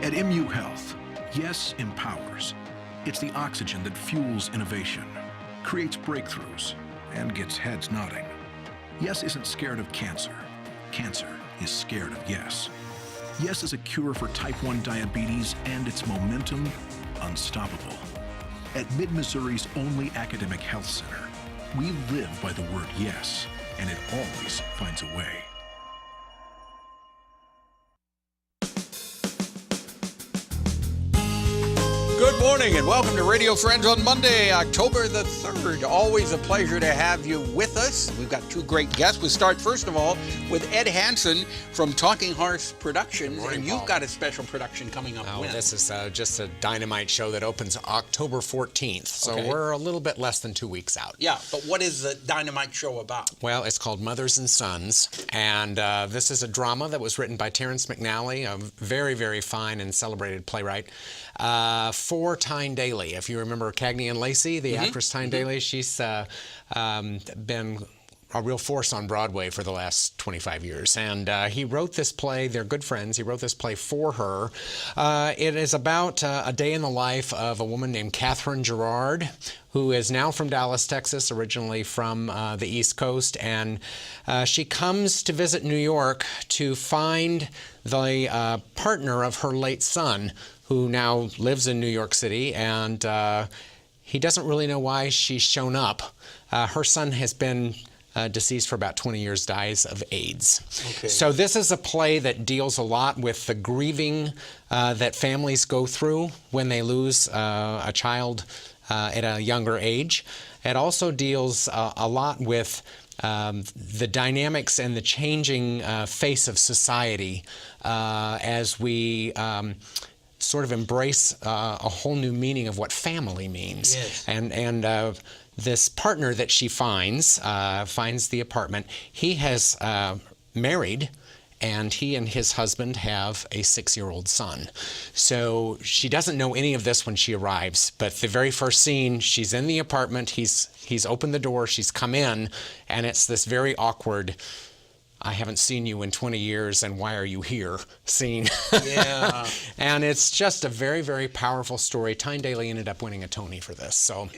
At MU Health, yes empowers. It's the oxygen that fuels innovation, creates breakthroughs, and gets heads nodding. Yes isn't scared of cancer. Cancer is scared of yes. Yes is a cure for type 1 diabetes and its momentum unstoppable. At Mid-Missouri's only academic health center, we live by the word yes, and it always finds a way. Good morning and welcome to Radio Friends on Monday, October the 3rd. Always a pleasure to have you with us. We've got two great guests. We'll start first of all with Ed Hanson from Talking Horse Productions. Morning, and you've Paul. got a special production coming up when? This is just a dynamite show that opens October 14th. So Okay. we're a little bit less than 2 weeks out. Yeah, but what is the Dynamite show about? Well, it's called Mothers and Sons, and this is a drama that was written by Terrence McNally, a very, very fine and celebrated playwright, for Tyne Daly. If you remember Cagney and Lacey, the actress Tyne Daly, she's been a real force on Broadway for the last 25 years. And he wrote this play, they're good friends, he wrote this play for her. It is about a day in the life of a woman named Catherine Gerard, who is now from Dallas, Texas, originally from the East Coast. And she comes to visit New York to find the partner of her late son, who now lives in New York City, and he doesn't really know why she's shown up. Her son has been deceased for about 20 years, dies of AIDS. Okay. So this is a play that deals a lot with the grieving that families go through when they lose a child at a younger age. It also deals a lot with the dynamics and the changing face of society as we sort of embrace a whole new meaning of what family means. Yes. And this partner that she finds the apartment. He has married, and he and his husband have a 6-year-old son. So she doesn't know any of this when she arrives, but the very first scene, she's in the apartment, he's opened the door, she's come in, and it's this very awkward, I haven't seen you in 20 years, and why are you here scene. Yeah. And it's just a very, very powerful story. Tyne Daly ended up winning a Tony for this. So,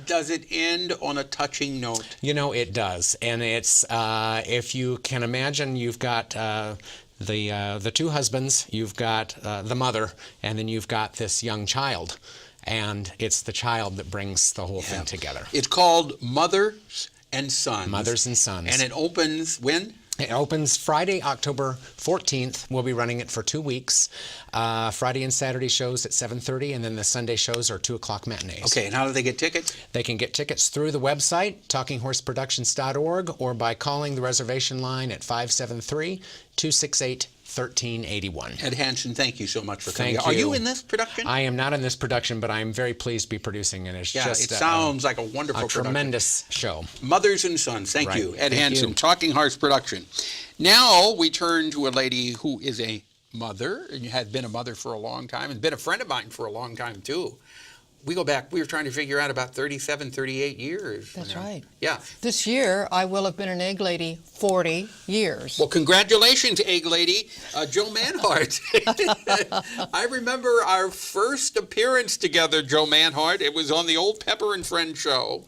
Does it end on a touching note? you know, it does. And it's, if you can imagine, you've got the two husbands, you've got the mother, and then you've got this young child. And it's the child that brings the whole thing together. It's called Mothers and Sons. Mothers and Sons. And it opens when? It opens Friday, October 14th. We'll be running it for 2 weeks. Friday and Saturday shows at 7:30, and then the Sunday shows are 2 o'clock matinees. Okay, and how do they get tickets? They can get tickets through the website, talkinghorseproductions.org, or by calling the reservation line at 573-268-1381. Ed Hanson, thank you so much for coming. Thank Are you. you in this production? I am not in this production, but I am very pleased to be producing it. It's Yeah, just it sounds like a wonderful a production. tremendous show. Mothers and Sons. Thank Right. you, Ed Thank Hanson, you. Talking Horse Production. Now we turn to a lady who is a mother and has been a mother for a long time and been a friend of mine for a long time too. We go back, we were trying to figure out about 37, 38 years. That's right. Yeah. This year, I will have been an egg lady 40 years. Well, congratulations, egg lady, Joe Manhart. I remember our first appearance together, Joe Manhart. It was on the old Pepper and Friend show.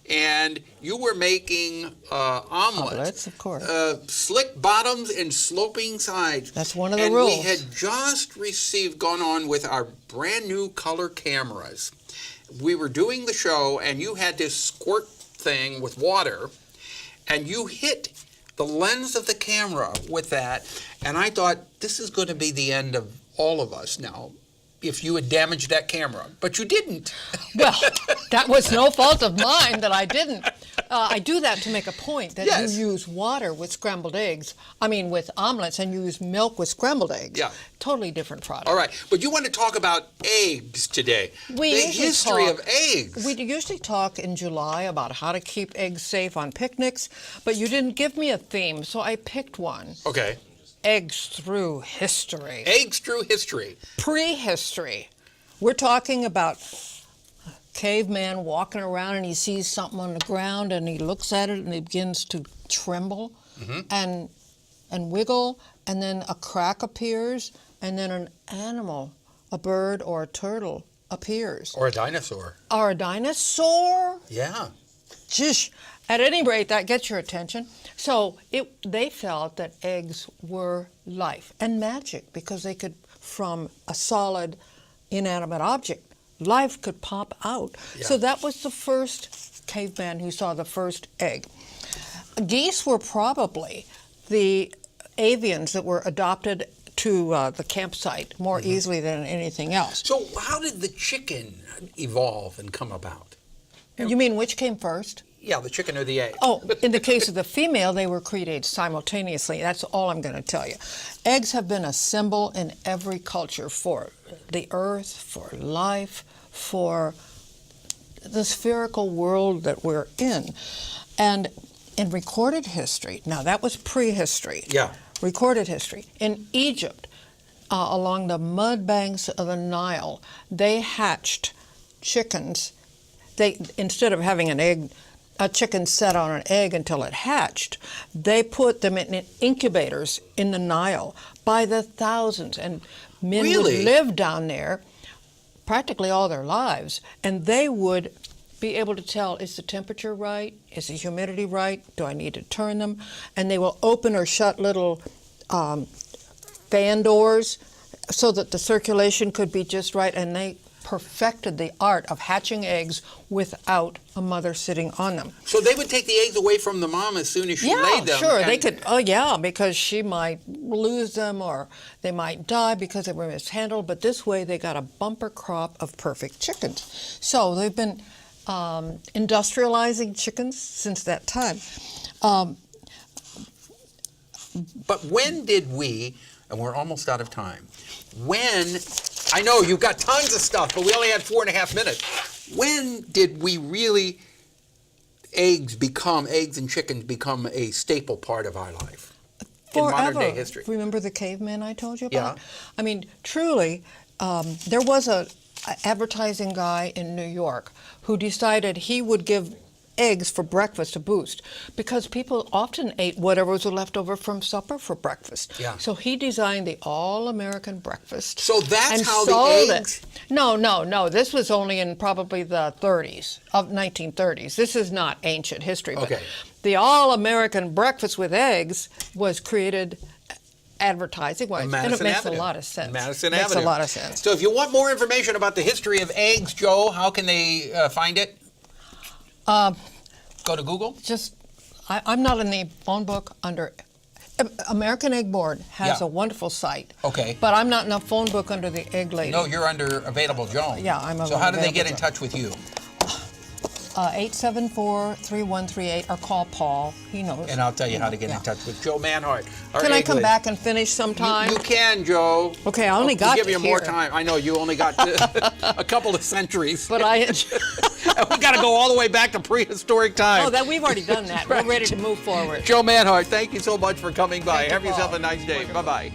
And you were making omelets. Omelets, of course. Slick bottoms and sloping sides. That's one of the and rules. We had just gone on with our brand new color cameras. We were doing the show, and you had this squirt thing with water, and you hit the lens of the camera with that. And I thought, this is going to be the end of all of us now, if you had damaged that camera. But you didn't. Well, that was no fault of mine that I didn't. I do that to make a point that Yes. you use water with scrambled eggs. I mean, with omelets, and you use milk with scrambled eggs. Yeah. Totally different product. All right, but you want to talk about eggs today. We the usually history talk- of eggs. We usually talk in July about how to keep eggs safe on picnics, but you didn't give me a theme, so I picked one. Okay. Eggs through history. Eggs through history. Prehistory. We're talking about a caveman walking around and he sees something on the ground and he looks at it and he begins to tremble and wiggle, and then a crack appears, and then an animal a bird or a turtle appears. Or a dinosaur. Or a dinosaur? Yeah. Jish. At any rate, that gets your attention. So they felt that eggs were life and magic because they could, from a solid, inanimate object, life could pop out. Yeah. So that was the first caveman who saw the first egg. Geese were probably the avians that were adopted to the campsite more easily than anything else. So how did the chicken evolve and come about? You mean which came first? Yeah, the chicken or the egg. Oh, in the case of the female, they were created simultaneously. That's all I'm going to tell you. Eggs have been a symbol in every culture for the earth, for life, for the spherical world that we're in. And in recorded history, now that was prehistory. Yeah. Recorded history. In Egypt, along the mud banks of the Nile, they hatched chickens. Instead of having a chicken set on an egg until it hatched, they put them in incubators in the Nile by the thousands, and men Really? would live down there practically all their lives, and they would be able to tell, is the temperature right? Is the humidity right? Do I need to turn them? And they will open or shut little fan doors so that the circulation could be just right, and they perfected the art of hatching eggs without a mother sitting on them. So they would take the eggs away from the mom as soon as she laid them? Sure. They could, because she might lose them or they might die because they were mishandled, but this way they got a bumper crop of perfect chickens. So they've been industrializing chickens since that time. But when did we, and we're almost out of time, I know you've got tons of stuff, but we only had 4.5 minutes. When did we really, eggs and chickens become a staple part of our life? Forever. In modern day history. Remember the caveman I told you about? Yeah. I mean, truly, there was a advertising guy in New York who decided he would give eggs for breakfast to boost, because people often ate whatever was left over from supper for breakfast. Yeah. So he designed the all-American breakfast. So that's and how sold the eggs... it. No. This was only in probably the 1930s. This is not ancient history. But Okay. the all-American breakfast with eggs was created advertising-wise, and it Madison makes Avenue. a lot of sense. Madison makes Avenue. a lot of sense. So if you want more information about the history of eggs, Joe, how can they find it? Go to Google? I'm not in the phone book under... American Egg Board has Yeah. a wonderful site. Okay. But I'm not in a phone book under the Egg Lady. No, you're under Available Joan. Yeah, I'm So how do they Available get in Joan. touch with you? 874-3138, or call Paul. He knows. And I'll tell you how to get in touch with Joe Manhart. our Can I egg come lady. back and finish sometime? You can, Joe. Okay, I only We'll got give to you more here. time. I know you only got a couple of centuries. But I... We got to go all the way back to prehistoric time. Oh, we've already done that. We're ready to move forward. Joe Manhart, thank you so much for coming by. Thank you, Have yourself Paul. a nice day. Bye-bye.